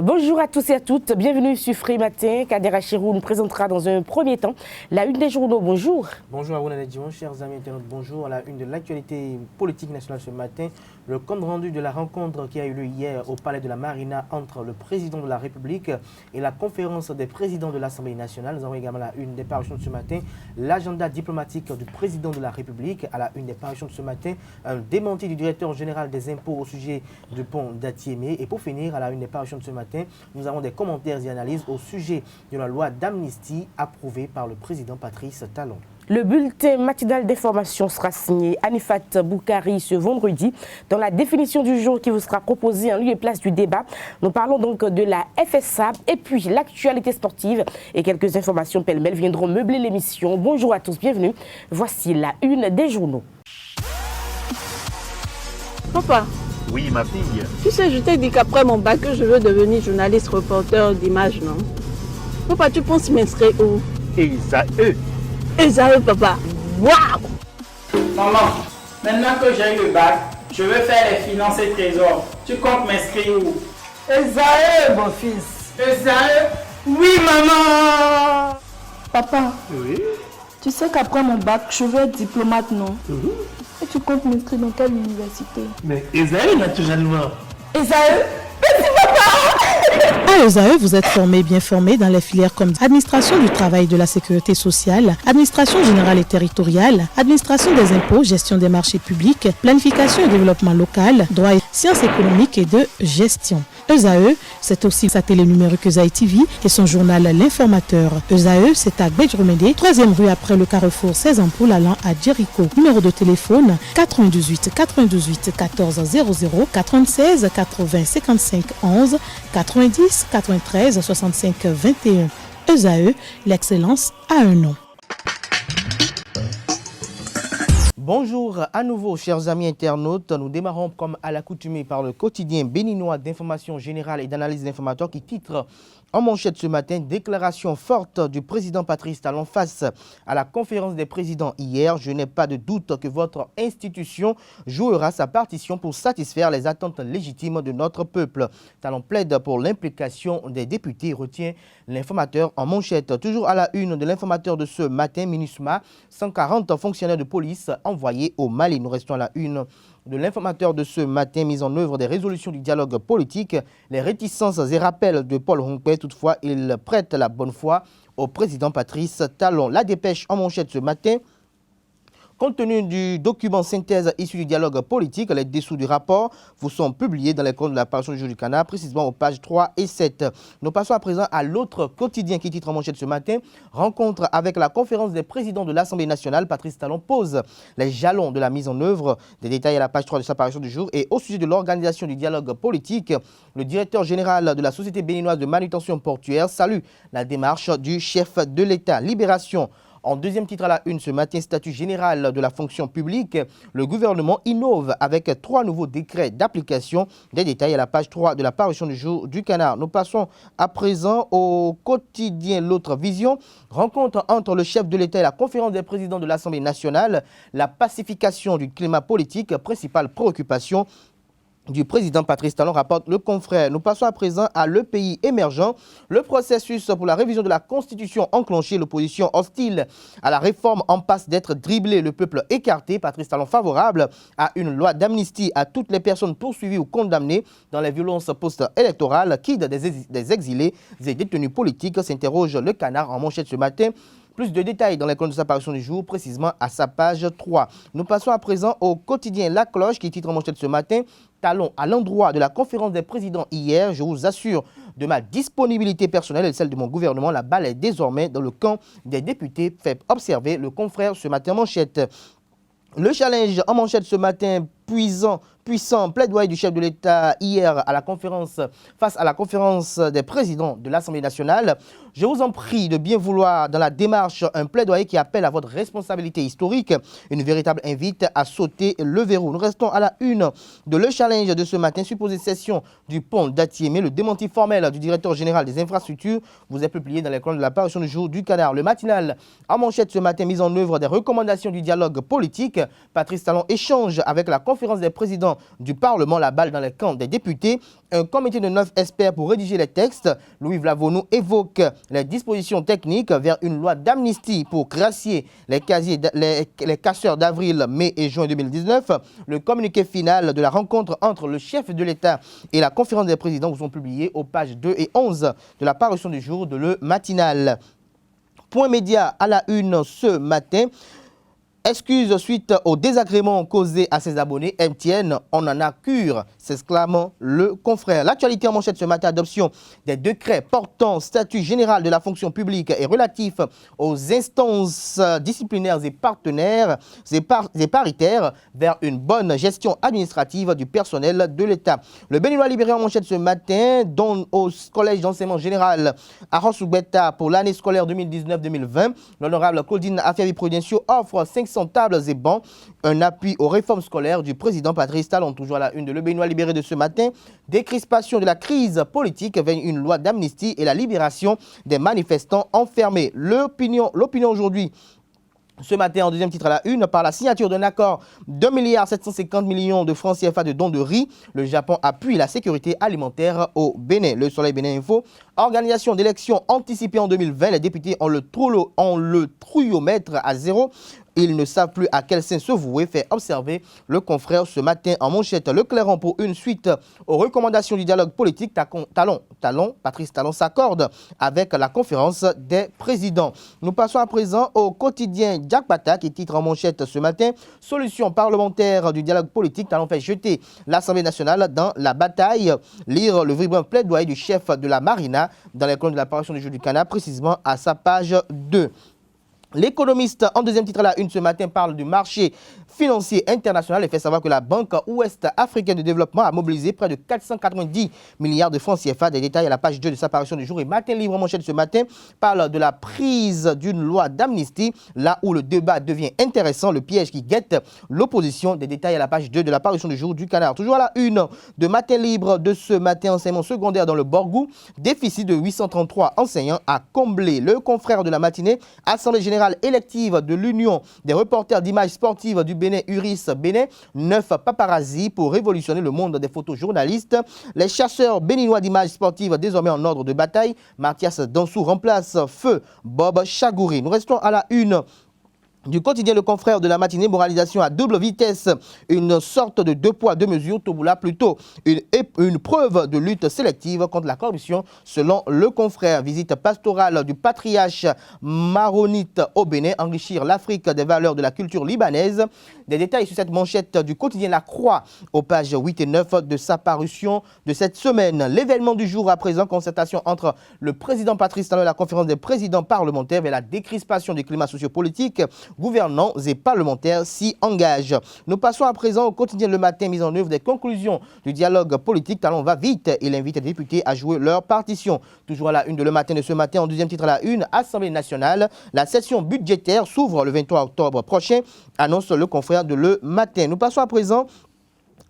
Bonjour à tous et à toutes, bienvenue sur Free Matin. Kader Achirou nous présentera dans un premier temps la une des journaux. Bonjour. Bonjour à vous, Nadine, chers amis internautes. Bonjour à la une de l'actualité politique nationale ce matin. Le compte rendu de la rencontre qui a eu lieu hier au Palais de la Marina entre le président de la République et la conférence des présidents de l'Assemblée nationale. Nous avons également la une des parutions de ce matin, l'agenda diplomatique du président de la République. À la une des parutions de ce matin, un démenti du directeur général des impôts au sujet du pont d'Atiémé. Et pour finir, à la une des parutions de ce matin, nous avons des commentaires et analyses au sujet de la loi d'amnistie approuvée par le président Patrice Talon. Le bulletin matinal d'information sera signé Anifat Boukari ce vendredi. Dans la définition du jour qui vous sera proposée en lieu et place du débat, nous parlons donc de la FSA et puis l'actualité sportive et quelques informations pêle-mêle viendront meubler l'émission. Bonjour à tous, bienvenue. Voici la une des journaux. Papa. Oui, ma fille. Tu sais, je t'ai dit qu'après mon bac, je veux devenir journaliste reporter d'images, non? Papa, tu penses m'inscrire où? Esaü, papa. Waouh! Maman, maintenant que j'ai eu le bac, je veux faire les finances et trésors. Tu comptes m'inscrire où? Esaü, mon fils. Esaü? Oui, maman! Papa, Oui. tu sais qu'après mon bac, je veux être diplomate, non? Et tu comptes m'inscrire dans quelle université? Mais Esaü, naturellement. Esaü? À ESAE, vous êtes bien formé dans les filières comme administration du travail et de la sécurité sociale, administration générale et territoriale, administration des impôts, gestion des marchés publics, planification et développement local, droit et sciences économiques et de gestion. ESAE, c'est aussi sa télé numérique ESAE TV et son journal L'Informateur. ESAE, c'est à Bedjromede, 3e rue après le carrefour 16 ampoules allant à Jericho. Numéro de téléphone 98 98 14 00 96 80 55 11 90 93 65 21. ESAE, l'excellence a un nom. Bonjour à nouveau, chers amis internautes. Nous démarrons comme à l'accoutumée par le quotidien béninois d'information générale et d'analyse d'informateurs qui titre en manchette ce matin, déclaration forte du président Patrice Talon face à la conférence des présidents hier. Je n'ai pas de doute que votre institution jouera sa partition pour satisfaire les attentes légitimes de notre peuple. Talon plaide pour l'implication des députés, retient l'informateur en manchette. Toujours à la une de l'informateur de ce matin, MINUSMA, 140 fonctionnaires de police envoyés au Mali. Nous restons à la une de l'informateur de ce matin, mise en œuvre des résolutions du dialogue politique, les réticences et rappels de Paul Hongpé. Toutefois, il prête la bonne foi au président Patrice Talon. La dépêche en manchette ce matin. Compte tenu du document synthèse issu du dialogue politique, les dessous du rapport vous sont publiés dans les comptes de la parution du jour du Canard, précisément aux pages 3 et 7. Nous passons à présent à l'autre quotidien qui titre en manchette ce matin. Rencontre avec la conférence des présidents de l'Assemblée nationale. Patrice Talon pose les jalons de la mise en œuvre. Des détails à la page 3 de sa parution du jour. Et au sujet de l'organisation du dialogue politique, le directeur général de la Société béninoise de manutention portuaire salue la démarche du chef de l'État. Libération. En deuxième titre à la une ce matin, statut général de la fonction publique, le gouvernement innove avec 3 nouveaux décrets d'application. Des détails à la page 3 de la parution du jour du Canard. Nous passons à présent au quotidien L'autre vision. Rencontre entre le chef de l'État et la conférence des présidents de l'Assemblée nationale. La pacification du climat politique, principale préoccupation du président Patrice Talon, rapporte le confrère. Nous passons à présent à Le Pays émergent. Le processus pour la révision de la Constitution enclenché, l'opposition hostile à la réforme en passe d'être dribblée, le peuple écarté. Patrice Talon favorable à une loi d'amnistie à toutes les personnes poursuivies ou condamnées dans les violences post-électorales, qui des exilés et détenus politiques, s'interroge le Canard en manchette ce matin. Plus de détails dans les comptes de sa parution du jour, précisément à sa page 3. Nous passons à présent au quotidien La Cloche qui titre en manchette ce matin. Talon à l'endroit de la conférence des présidents hier. Je vous assure de ma disponibilité personnelle et celle de mon gouvernement. La balle est désormais dans le camp des députés, fait observer le confrère ce matin manchette. Le challenge en manchette ce matin, puissant plaidoyer du chef de l'État hier à la conférence, face à la conférence des présidents de l'Assemblée nationale. Je vous en prie de bien vouloir dans la démarche un plaidoyer qui appelle à votre responsabilité historique, une véritable invite à sauter le verrou. Nous restons à la une de Le Challenge de ce matin, supposée cession du pont d'Atiémé. Le démenti formel du directeur général des infrastructures vous est publié dans les colonnes de la parution du jour du Canard. Le matinal en manchette ce matin, mise en œuvre des recommandations du dialogue politique. Patrice Talon échange avec la conférence conférence des présidents du Parlement, la balle dans les camps des députés. Un comité de 9 experts pour rédiger les textes. Louis Vlavonou évoque les dispositions techniques vers une loi d'amnistie pour gracier les casseurs d'avril, mai et juin 2019. Le communiqué final de la rencontre entre le chef de l'État et la conférence des présidents vous sont publiés aux pages 2 et 11 de la parution du jour de Le Matinal. Point média à la une ce matin. Excuse suite au désagrément causé à ses abonnés, MTN, on en a cure, s'exclame le confrère. L'actualité en manchette ce matin, adoption des décrets portant statut général de la fonction publique et relatif aux instances disciplinaires et partenaires et paritaires vers une bonne gestion administrative du personnel de l'État. Le Béninois libéré en manchette ce matin, dont au collège d'enseignement général à Ransoubeta pour l'année scolaire 2019-2020, l'honorable Claudine Affaires-Prudencio offre 500 tables et bancs, un appui aux réformes scolaires du président Patrice Talon. Toujours à la une de Le Béninois libéré de ce matin, décrispation de la crise politique vers une loi d'amnistie et la libération des manifestants enfermés. L'opinion aujourd'hui. Ce matin, en deuxième titre à la une, par la signature d'un accord d'1,750 milliard de francs CFA de dons de riz, le Japon appuie la sécurité alimentaire au Bénin. Le Soleil Bénin Info, organisation d'élections anticipées en 2020, les députés ont le trouillomètre à zéro. Ils ne savent plus à quel sein se vouer, fait observer le confrère ce matin en manchette. Le Clairon pour une suite aux recommandations du dialogue politique. Patrice Talon s'accorde avec la conférence des présidents. Nous passons à présent au quotidien Diakpata qui titre en manchette ce matin « Solution parlementaire du dialogue politique ». Talon fait jeter l'Assemblée nationale dans la bataille. Lire le vibrant plaidoyer du chef de la Marina dans les colonnes de l'apparition du jour du Canard, précisément à sa page 2. L'économiste, en deuxième titre à la une ce matin, parle du marché financier international et fait savoir que la Banque ouest africaine de développement a mobilisé près de 490 milliards de francs CFA. Des détails à la page 2 de sa parution du jour. Et Matin Libre, manchette ce matin, parle de la prise d'une loi d'amnistie, là où le débat devient intéressant, le piège qui guette l'opposition. Des détails à la page 2 de la parution du jour du Canard. Toujours à la une de Matin Libre de ce matin, enseignement secondaire dans le Borgou, déficit de 833 enseignants à combler. Le confrère de la matinée, Assemblée générale élective de l'Union des reporters d'images sportives du Bénin, URIS Bénin, 9 paparazzi pour révolutionner le monde des photojournalistes. Les chasseurs béninois d'images sportives désormais en ordre de bataille. Mathias Dansou remplace Feu Bob Chagouri. Nous restons à la une du quotidien Le Confrère de la matinée, moralisation à double vitesse, une sorte de 2 poids 2 mesures, Toboula plutôt une preuve de lutte sélective contre la corruption selon Le Confrère. Visite pastorale du patriarche maronite au Bénin, enrichir l'Afrique des valeurs de la culture libanaise. Des détails sur cette manchette du quotidien La Croix aux pages 8 et 9 de sa parution de cette semaine. L'événement du jour à présent, concertation entre le président Patrice Talon et la conférence des présidents parlementaires vers la décrispation du climat sociopolitique. Gouvernants et parlementaires s'y engagent. Nous passons à présent au quotidien Le Matin, mise en œuvre des conclusions du dialogue politique. Talon va vite. Il invite les députés à jouer leur partition. Toujours à la une de Le Matin de ce matin, en deuxième titre à la une, Assemblée nationale. La session budgétaire s'ouvre le 23 octobre prochain, annonce le confrère de Le Matin. Nous passons à présent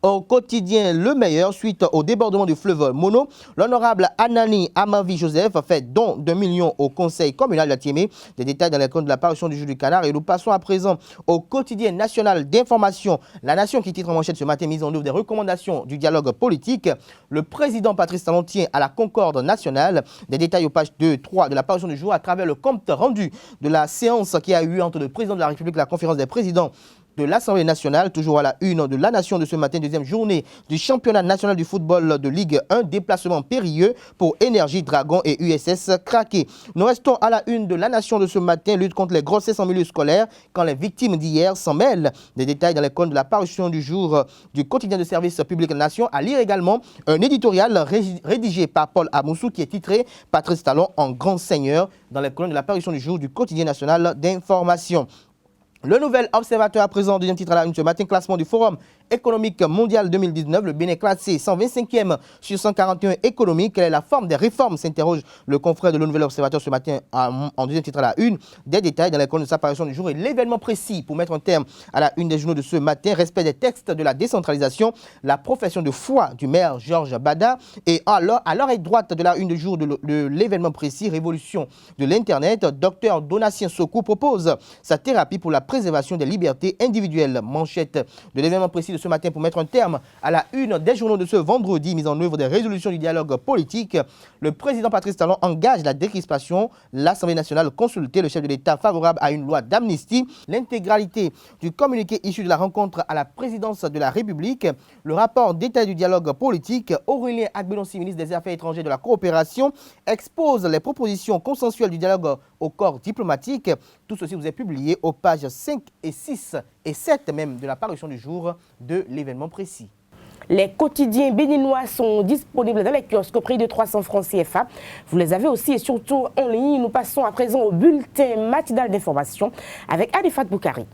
au quotidien Le Meilleur, suite au débordement du fleuve Mono, l'honorable Anani Amavi Joseph fait don d'1 million au conseil communal de Tiémé. Des détails dans les comptes de la parution du jour du Canard. Et nous passons à présent au quotidien national d'information. La Nation qui titre en manchette ce matin, mise en œuvre des recommandations du dialogue politique. Le président Patrice Talon tient à la concorde nationale. Des détails aux pages 2 et 3 de la parution du jour à travers le compte rendu de la séance qui a eu entre le président de la République et la conférence des présidents de l'Assemblée nationale. Toujours à la une de La Nation de ce matin, deuxième journée du championnat national du football de Ligue 1, déplacement périlleux pour Énergie Dragon et USS Craqué. Nous restons à la une de La Nation de ce matin, lutte contre les grossesses en milieu scolaire quand les victimes d'hier s'en mêlent. Des détails dans les comptes de la parution du jour du quotidien de service public de la Nation. À lire également un éditorial rédigé par Paul Amoussou qui est titré Patrice Talon en grand seigneur dans les colonnes de la parution du jour du quotidien national d'information. Le nouvel observateur à présent, deuxième titre à la une ce matin, classement du Forum économique mondial 2019. Le Bénin classé 125e sur 141 économiques. Quelle est la forme des réformes, s'interroge le confrère de Le Nouvel Observateur ce matin en deuxième titre à la une. Des détails dans les colonnes de sa parution du jour et l'événement précis pour mettre un terme à la une des journaux de ce matin. Respect des textes de la décentralisation, la profession de foi du maire Georges Bada. Et à l'oreille droite de la une du jour de l'événement précis, révolution de l'Internet, Dr Donatien Sokou propose sa thérapie pour la préservation des libertés individuelles. Manchette de l'événement précis de ce matin pour mettre un terme à la une des journaux de ce vendredi, mise en œuvre des résolutions du dialogue politique. Le président Patrice Talon engage la décrispation. L'Assemblée nationale consultée, le chef de l'État favorable à une loi d'amnistie. L'intégralité du communiqué issu de la rencontre à la présidence de la République. Le rapport d'état du dialogue politique. Aurélien Agbenossi, ministre des Affaires étrangères et de la coopération, expose les propositions consensuelles du dialogue au corps diplomatique. Tout ceci vous est publié aux pages 5 et 6 et 7 même de la parution du jour de l'événement précis. Les quotidiens béninois sont disponibles dans les kiosques au prix de 300 francs CFA. Vous les avez aussi et surtout en ligne. Nous passons à présent au bulletin matinal d'information avec Anifat Boukari.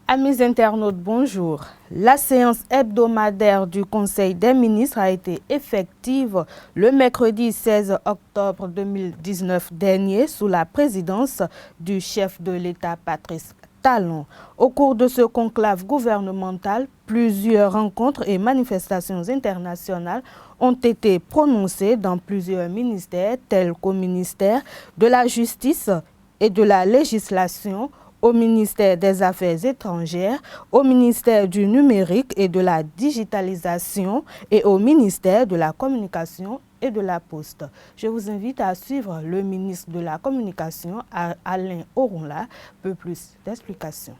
Amis internautes, bonjour. La séance hebdomadaire du Conseil des ministres a été effective le mercredi 16 octobre 2019 dernier sous la présidence du chef de l'État Patrice Talon. Au cours de ce conclave gouvernemental, plusieurs rencontres et manifestations internationales ont été prononcées dans plusieurs ministères tels qu'au ministère de la Justice et de la Législation, au ministère des Affaires étrangères, au ministère du numérique et de la digitalisation et au ministère de la communication et de la poste. Je vous invite à suivre le ministre de la communication, Alain Oronla, peu plus d'explications.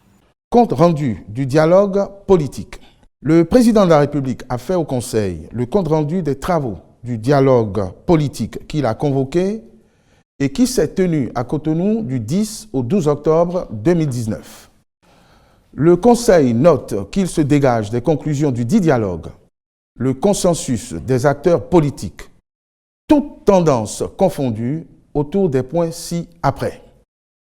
Compte rendu du dialogue politique. Le président de la République a fait au Conseil le compte rendu des travaux du dialogue politique qu'il a convoqué et qui s'est tenu à Cotonou du 10 au 12 octobre 2019. Le Conseil note qu'il se dégage des conclusions du dit dialogue, le consensus des acteurs politiques, toutes tendances confondues autour des points ci-après.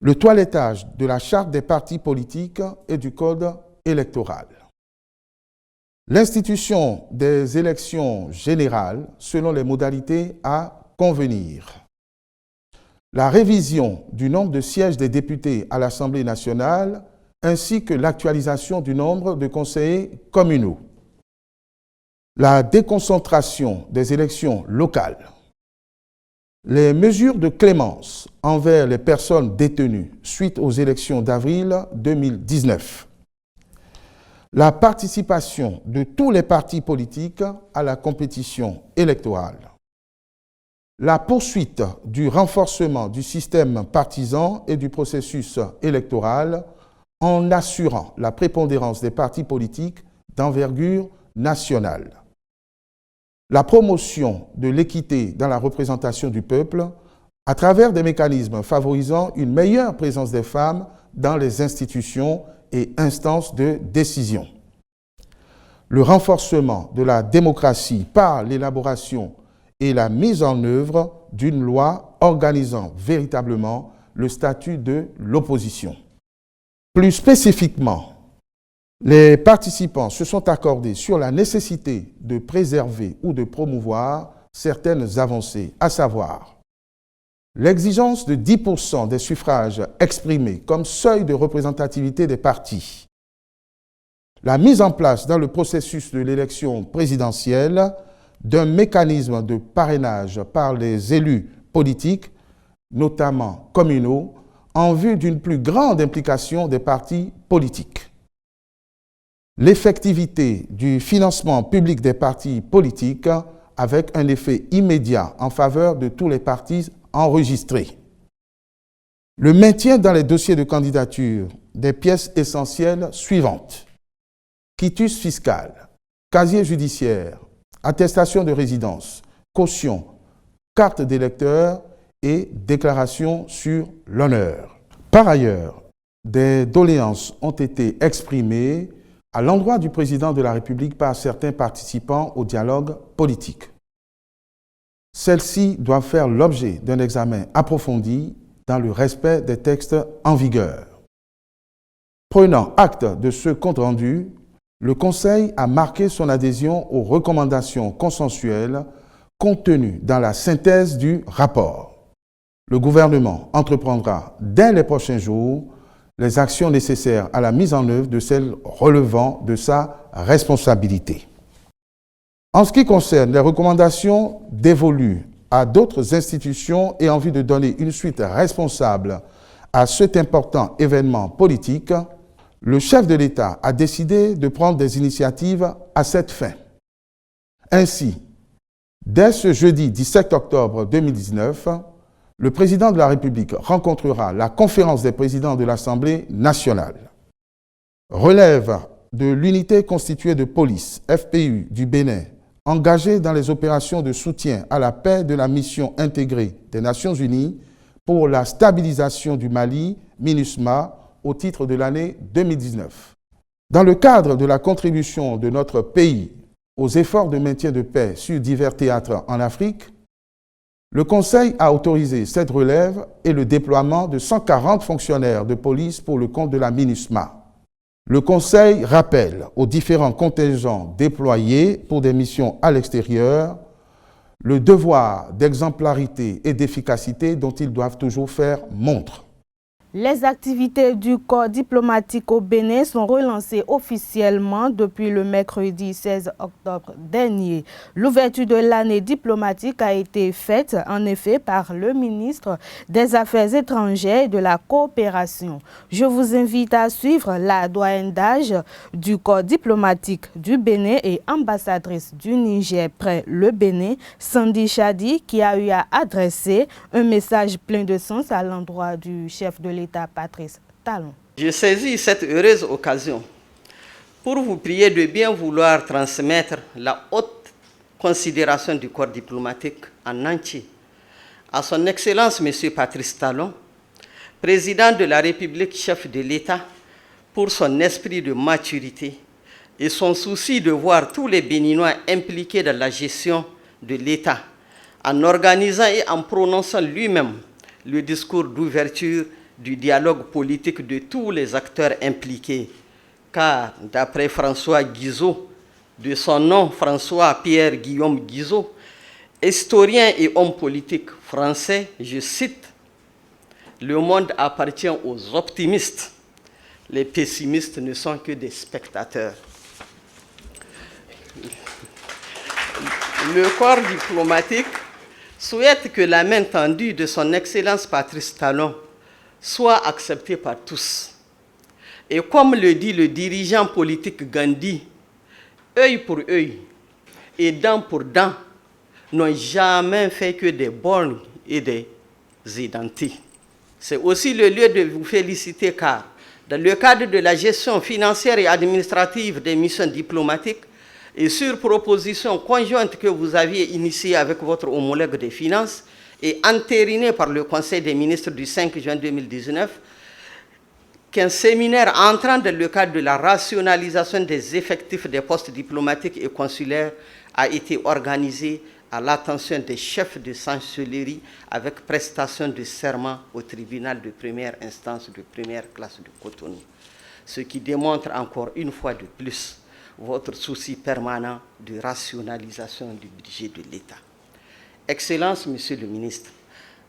Le toilettage de la charte des partis politiques et du code électoral. L'institution des élections générales selon les modalités à convenir. La révision du nombre de sièges des députés à l'Assemblée nationale ainsi que l'actualisation du nombre de conseillers communaux. La déconcentration des élections locales. Les mesures de clémence envers les personnes détenues suite aux élections d'avril 2019. La participation de tous les partis politiques à la compétition électorale. La poursuite du renforcement du système partisan et du processus électoral en assurant la prépondérance des partis politiques d'envergure nationale. La promotion de l'équité dans la représentation du peuple à travers des mécanismes favorisant une meilleure présence des femmes dans les institutions et instances de décision. Le renforcement de la démocratie par l'élaboration et la mise en œuvre d'une loi organisant véritablement le statut de l'opposition. Plus spécifiquement, les participants se sont accordés sur la nécessité de préserver ou de promouvoir certaines avancées, à savoir l'exigence de 10% des suffrages exprimés comme seuil de représentativité des partis, la mise en place dans le processus de l'élection présidentielle d'un mécanisme de parrainage par les élus politiques, notamment communaux, en vue d'une plus grande implication des partis politiques. L'effectivité du financement public des partis politiques avec un effet immédiat en faveur de tous les partis enregistrés. Le maintien dans les dossiers de candidature des pièces essentielles suivantes: quitus fiscal, casier judiciaire, attestation de résidence, caution, carte d'électeur et déclaration sur l'honneur. Par ailleurs, des doléances ont été exprimées à l'endroit du président de la République par certains participants au dialogue politique. Celles-ci doivent faire l'objet d'un examen approfondi dans le respect des textes en vigueur. Prenant acte de ce compte-rendu, le Conseil a marqué son adhésion aux recommandations consensuelles contenues dans la synthèse du rapport. Le gouvernement entreprendra dès les prochains jours les actions nécessaires à la mise en œuvre de celles relevant de sa responsabilité. En ce qui concerne les recommandations dévolues à d'autres institutions et en vue de donner une suite responsable à cet important événement politique, Le chef de l'État a décidé de prendre des initiatives à cette fin. Ainsi, dès ce jeudi 17 octobre 2019, le président de la République rencontrera la conférence des présidents de l'Assemblée nationale. Relève de l'unité constituée de police, FPU, du Bénin, engagée dans les opérations de soutien à la paix de la mission intégrée des Nations Unies pour la stabilisation du Mali, MINUSMA, au titre de l'année 2019. Dans le cadre de la contribution de notre pays aux efforts de maintien de paix sur divers théâtres en Afrique, le Conseil a autorisé cette relève et le déploiement de 140 fonctionnaires de police pour le compte de la MINUSMA. Le Conseil rappelle aux différents contingents déployés pour des missions à l'extérieur le devoir d'exemplarité et d'efficacité dont ils doivent toujours faire montre. Les activités du corps diplomatique au Bénin sont relancées officiellement depuis le mercredi 16 octobre dernier. L'ouverture de l'année diplomatique a été faite en effet par le ministre des Affaires étrangères et de la coopération. Je vous invite à suivre la doyenne d'âge du corps diplomatique du Bénin et ambassadrice du Niger près le Bénin, Sandy Chadi, qui a eu à adresser un message plein de sens à l'endroit du chef de l'État, Patrice Talon. Je saisis cette heureuse occasion pour vous prier de bien vouloir transmettre la haute considération du corps diplomatique en entier à son Excellence M. Patrice Talon, président de la République, chef de l'État, pour son esprit de maturité et son souci de voir tous les Béninois impliqués dans la gestion de l'État, en organisant et en prononçant lui-même le discours d'ouverture du dialogue politique de tous les acteurs impliqués. Car, d'après François Guizot, de son nom François-Pierre Guillaume Guizot, historien et homme politique français, je cite, « Le monde appartient aux optimistes. Les pessimistes ne sont que des spectateurs. » Le corps diplomatique souhaite que la main tendue de son Excellence Patrice Talon soit acceptée par tous. Et comme le dit le dirigeant politique Gandhi, œil pour œil et dent pour dent n'ont jamais fait que des bornes et des identités. C'est aussi le lieu de vous féliciter car, dans le cadre de la gestion financière et administrative des missions diplomatiques, et sur proposition conjointe que vous aviez initiée avec votre homologue des finances et entérinée par le Conseil des ministres du 5 juin 2019, qu'un séminaire entrant dans le cadre de la rationalisation des effectifs des postes diplomatiques et consulaires a été organisé à l'attention des chefs de chancellerie avec prestation de serment au tribunal de première instance de première classe de Cotonou. Ce qui démontre encore une fois de plus votre souci permanent de rationalisation du budget de l'État. Excellence, Monsieur le Ministre,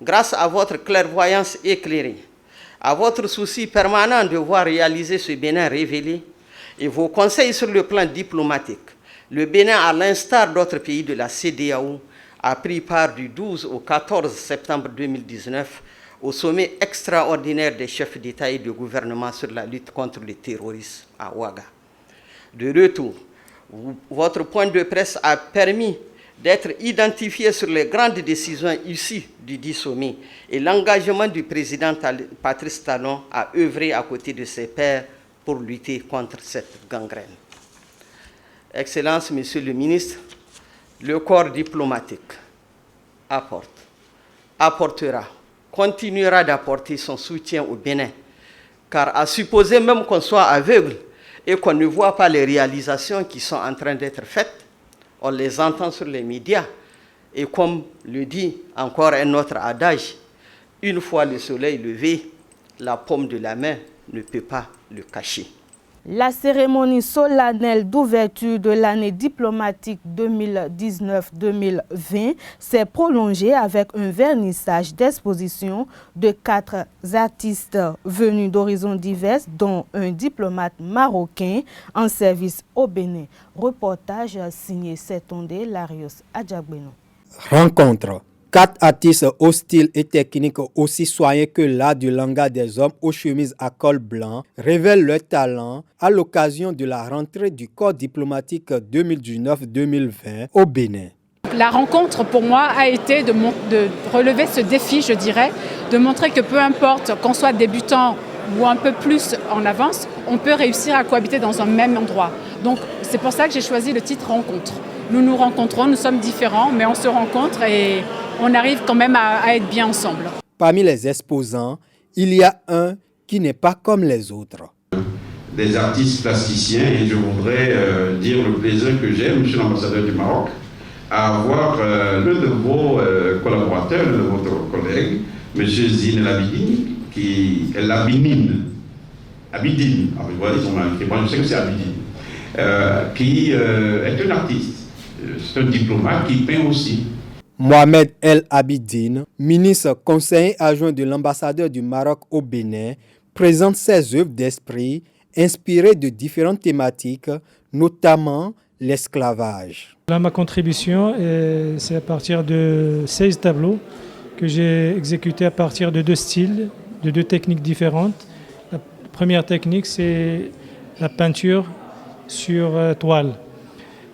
grâce à votre clairvoyance éclairée, à votre souci permanent de voir réaliser ce Bénin révélé et vos conseils sur le plan diplomatique, le Bénin, à l'instar d'autres pays de la CEDEAO, a pris part du 12 au 14 septembre 2019 au sommet extraordinaire des chefs d'État et de gouvernement sur la lutte contre le terrorisme à Ouaga. De retour, votre point de presse a permis d'être identifié sur les grandes décisions issues du dit sommet et l'engagement du président Patrice Talon à œuvrer à côté de ses pairs pour lutter contre cette gangrène. Excellence, Monsieur le Ministre, le corps diplomatique apportera, continuera d'apporter son soutien au Bénin, car à supposer même qu'on soit aveugle et qu'on ne voit pas les réalisations qui sont en train d'être faites, on les entend sur les médias. Et comme le dit encore un autre adage, une fois le soleil levé, la paume de la main ne peut pas le cacher. La cérémonie solennelle d'ouverture de l'année diplomatique 2019-2020 s'est prolongée avec un vernissage d'exposition de 4 artistes venus d'horizons divers, dont un diplomate marocain en service au Bénin. Reportage signé Setondé Larios Adjagbeno. Rencontre 4 artistes au style et technique aussi soignés que l'art du langage des hommes aux chemises à col blanc révèlent leur talent à l'occasion de la rentrée du corps diplomatique 2019-2020 au Bénin. La rencontre pour moi a été de relever ce défi, je dirais, de montrer que peu importe qu'on soit débutant ou un peu plus en avance, on peut réussir à cohabiter dans un même endroit. Donc c'est pour ça que j'ai choisi le titre Rencontre. Nous nous rencontrons, nous sommes différents, mais on se rencontre et on arrive quand même à être bien ensemble. Parmi les exposants, il y a un qui n'est pas comme les autres. Des artistes plasticiens, et je voudrais dire le plaisir que j'ai, monsieur l'ambassadeur du Maroc, à avoir l'un de vos collaborateurs, l'un de votre collègue, monsieur Zine El Abidine, qui est l'Abidine. Abidine, ils ont marqué, moi je sais que c'est Abidine, qui est un artiste. C'est un diplomate qui peint aussi. Mohamed El Abidine, ministre conseiller adjoint de l'ambassadeur du Maroc au Bénin, présente ses œuvres d'esprit inspirées de différentes thématiques, notamment l'esclavage. Là, ma contribution, c'est à partir de 16 tableaux que j'ai exécutés à partir de 2 styles, de 2 techniques différentes. La première technique, c'est la peinture sur toile.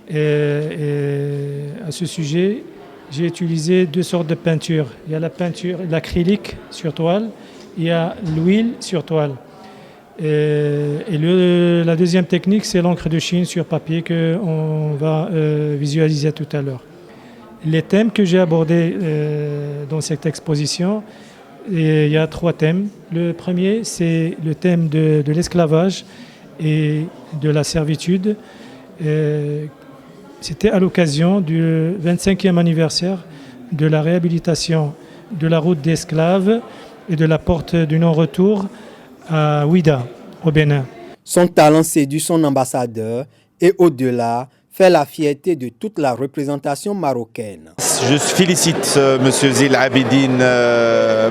Et à ce sujet, j'ai utilisé 2 sortes de peinture. Il y a la peinture, l'acrylique sur toile, il y a l'huile sur toile. La deuxième technique, c'est l'encre de Chine sur papier qu'on va visualiser tout à l'heure. Les thèmes que j'ai abordés dans cette exposition, il y a 3 thèmes. Le premier, c'est le thème de l'esclavage et de la servitude. C'était à l'occasion du 25e anniversaire de la réhabilitation de la route d'esclaves et de la porte du non-retour à Ouida, au Bénin. Son talent séduit son ambassadeur et au-delà, fait la fierté de toute la représentation marocaine. Je félicite M. Zine Abidine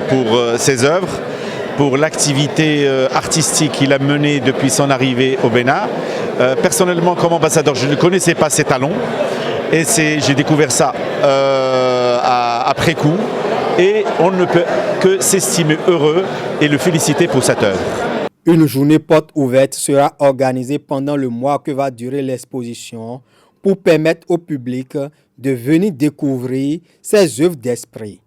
pour ses œuvres, pour l'activité artistique qu'il a menée depuis son arrivée au Bénin. Personnellement, comme ambassadeur, je ne connaissais pas ses talents et j'ai découvert ça après coup. Et on ne peut que s'estimer heureux et le féliciter pour cette œuvre. Une journée porte ouverte sera organisée pendant le mois que va durer l'exposition pour permettre au public de venir découvrir ses œuvres d'esprit.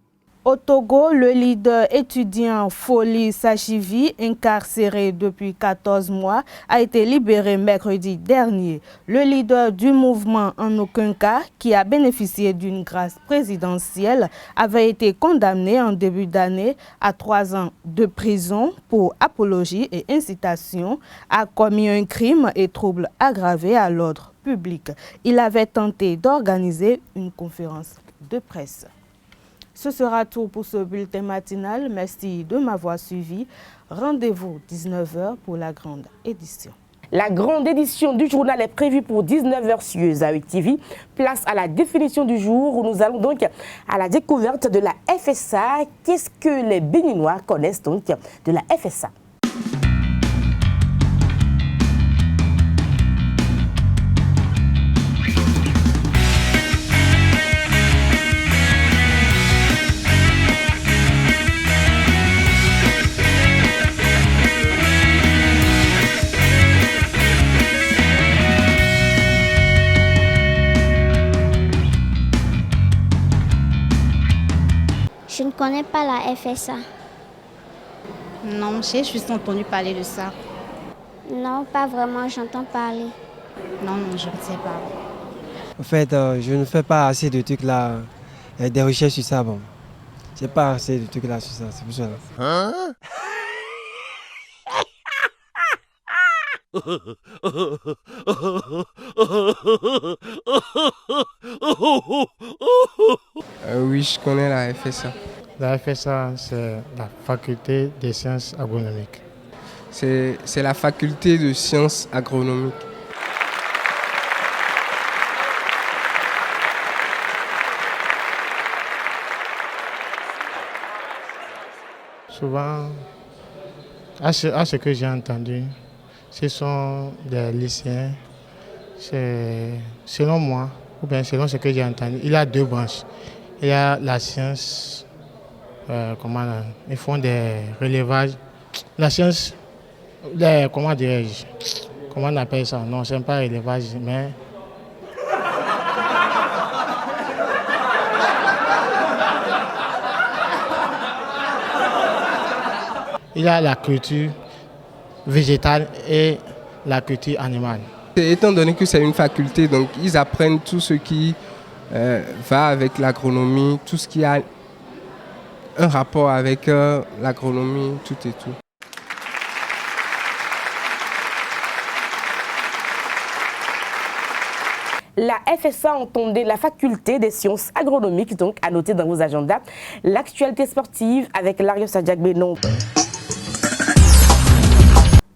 Au Togo, le leader étudiant Foli Sachivi, incarcéré depuis 14 mois, a été libéré mercredi dernier. Le leader du mouvement En aucun cas, qui a bénéficié d'une grâce présidentielle, avait été condamné en début d'année à 3 ans de prison pour apologie et incitation, a commis un crime et trouble aggravé à l'ordre public. Il avait tenté d'organiser une conférence de presse. Ce sera tout pour ce bulletin matinal. Merci de m'avoir suivi. Rendez-vous 19h pour la grande édition. La grande édition du journal est prévue pour 19h sur Zawi TV. Place à la définition du jour où nous allons donc à la découverte de la FSA. Qu'est-ce que les Béninois connaissent donc de la FSA? Je ne connais pas la FSA. Non, j'ai juste entendu parler de ça. Non, pas vraiment, j'entends parler. Non, je ne sais pas. En fait, je ne fais pas assez de trucs là, des recherches sur ça. Bon, j'ai pas assez de trucs là sur ça, c'est pour ça. Hein? Oui, je connais la FSA. La FSA, c'est la faculté des sciences agronomiques. C'est la faculté de sciences agronomiques. Souvent, à ce que j'ai entendu, ce sont des lycéens. Selon moi, ou bien selon ce que j'ai entendu, il y a 2 branches. Il y a la science, ils font des relevages. La science, comment dirais-je? Comment on appelle ça? Non, ce n'est pas relevage, mais... Il y a la culture végétale et la culture animale. Étant donné que c'est une faculté, donc ils apprennent tout ce qui va avec l'agronomie, tout ce qui a un rapport avec l'agronomie, tout et tout. La FSA entendait la faculté des sciences agronomiques, donc à noter dans vos agendas. L'actualité sportive avec Larios Adjagbenon.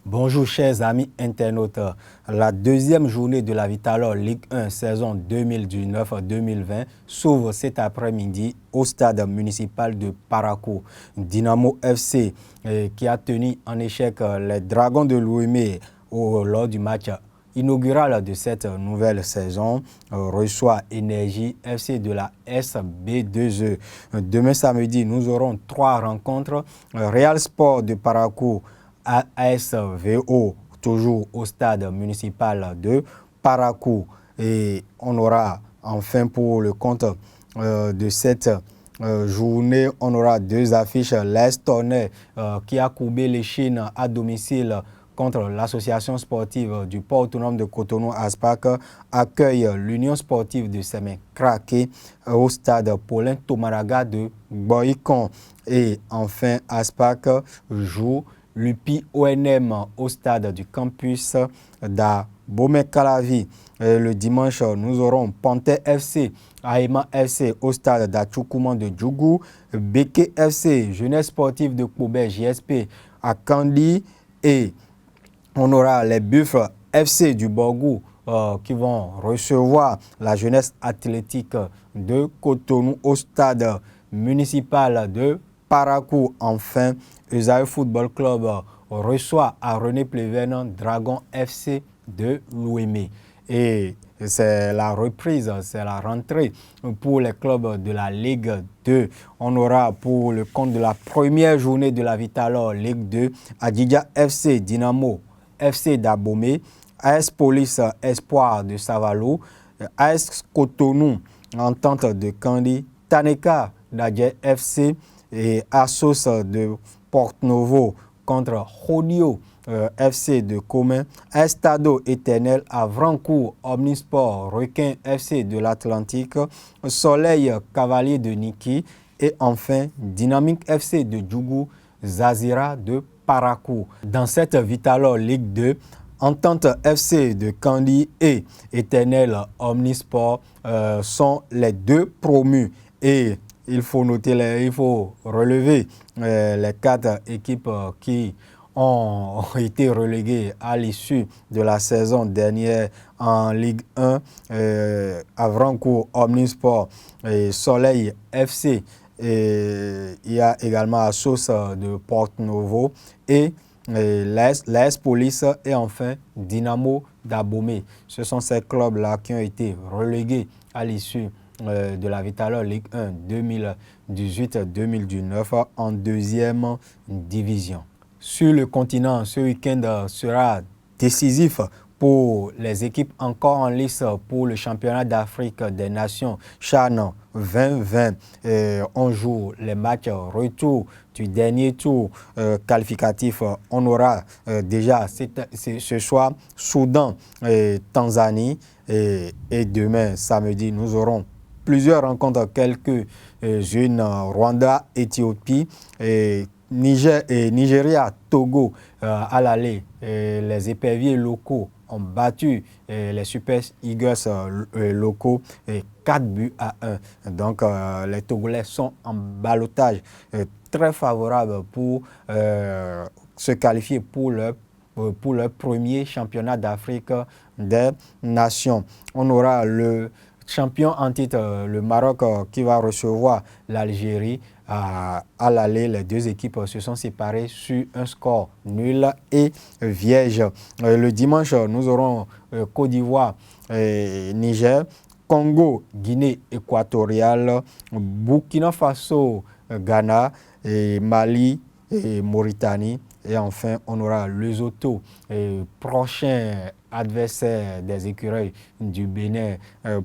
Bonjour chers amis internautes. La deuxième journée de la Vital'Or Ligue 1 saison 2019-2020 s'ouvre cet après-midi au stade municipal de Parakou. Dynamo FC qui a tenu en échec les Dragons de Louémé lors du match inaugural de cette nouvelle saison reçoit Énergie FC de la SB2E. Demain samedi, nous aurons 3 rencontres. Real Sport de Parakou, ASVO, toujours au stade municipal de Parakou. Et on aura enfin pour le compte de cette journée, on aura 2 affiches. L'Estonais qui a courbé les chines à domicile contre l'association sportive du port autonome de Cotonou Aspac accueille l'Union sportive de Sémé Craqué au stade Paulin Tomaraga de Boycon. Et enfin, Aspac joue l'UPI ONM au stade du campus d'Abomey-Calavi. Le dimanche, nous aurons Panthère FC, Aïma FC au stade d'Achoukoumane de Djougou, Beke FC, Jeunesse sportive de Koubé JSP à Kandi, et on aura les Buffles FC du Borgou qui vont recevoir la jeunesse athlétique de Cotonou au stade municipal de Parakou. Enfin, Esaïe Football Club reçoit à René Pleven Dragon FC de Louémé. Et c'est la reprise, c'est la rentrée pour les clubs de la Ligue 2. On aura pour le compte de la première journée de la Vital'Or Ligue 2, Adidja FC, Dynamo FC d'Abomey, AS Police Espoir de Savalo, AS Cotonou Entente de Kandi, Taneka d'Adje FC et Assos de Porte-Novo contre Rodio FC de Commun, Estado Éternel à Vrancourt, Omnisport, Requin FC de l'Atlantique, Soleil Cavalier de Niki et enfin Dynamique FC de Djougou, Zazira de Parakou. Dans cette Vital'Or Ligue 2, Entente FC de Kandi et Éternel Omnisport sont les 2 promus. Et il faut noter, il faut relever les 4 équipes qui ont été reléguées à l'issue de la saison dernière en Ligue 1. Avrancourt, Omnisport et Soleil FC. Et il y a également Assos de Porte-Novo et l'AS Police et enfin Dynamo d'Abomey. Ce sont ces clubs-là qui ont été relégués à l'issue de la Vital'Or Ligue 1 2018-2019 en 2e division. Sur le continent, ce week-end sera décisif pour les équipes encore en lice pour le championnat d'Afrique des Nations CHAN 2020. On joue les matchs retour du dernier tour qualificatif. On aura déjà ce soir Soudan et Tanzanie et demain samedi nous aurons plusieurs rencontres, quelques-unes Rwanda, Éthiopie, Niger et Nigeria, Togo à l'aller. Les éperviers locaux ont battu les Super Eagles locaux 4-1. Donc les Togolais sont en ballottage très favorable pour se qualifier pour leur premier championnat d'Afrique des Nations. On aura le champion en titre, le Maroc, qui va recevoir l'Algérie. À l'aller, les 2 équipes se sont séparées sur un score nul et vierge. Le dimanche, nous aurons Côte d'Ivoire et Niger. Congo, Guinée équatoriale, Burkina Faso, Ghana, et Mali et Mauritanie. Et enfin, on aura Lesotho, prochain adversaire des écureuils du Bénin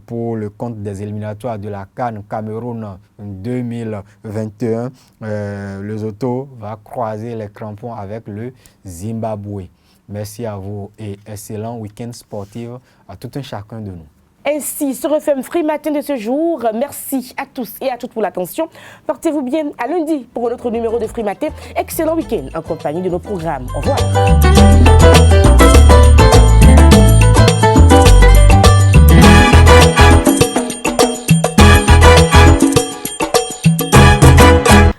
pour le compte des éliminatoires de la CAN Cameroun 2021. Lesotho va croiser les crampons avec le Zimbabwe. Merci à vous et excellent week-end sportif à tout un chacun de nous. Ainsi se referme Free Matin de ce jour. Merci à tous et à toutes pour l'attention. Portez-vous bien à lundi pour un autre numéro de Free Matin. Excellent week-end en compagnie de nos programmes. Au revoir.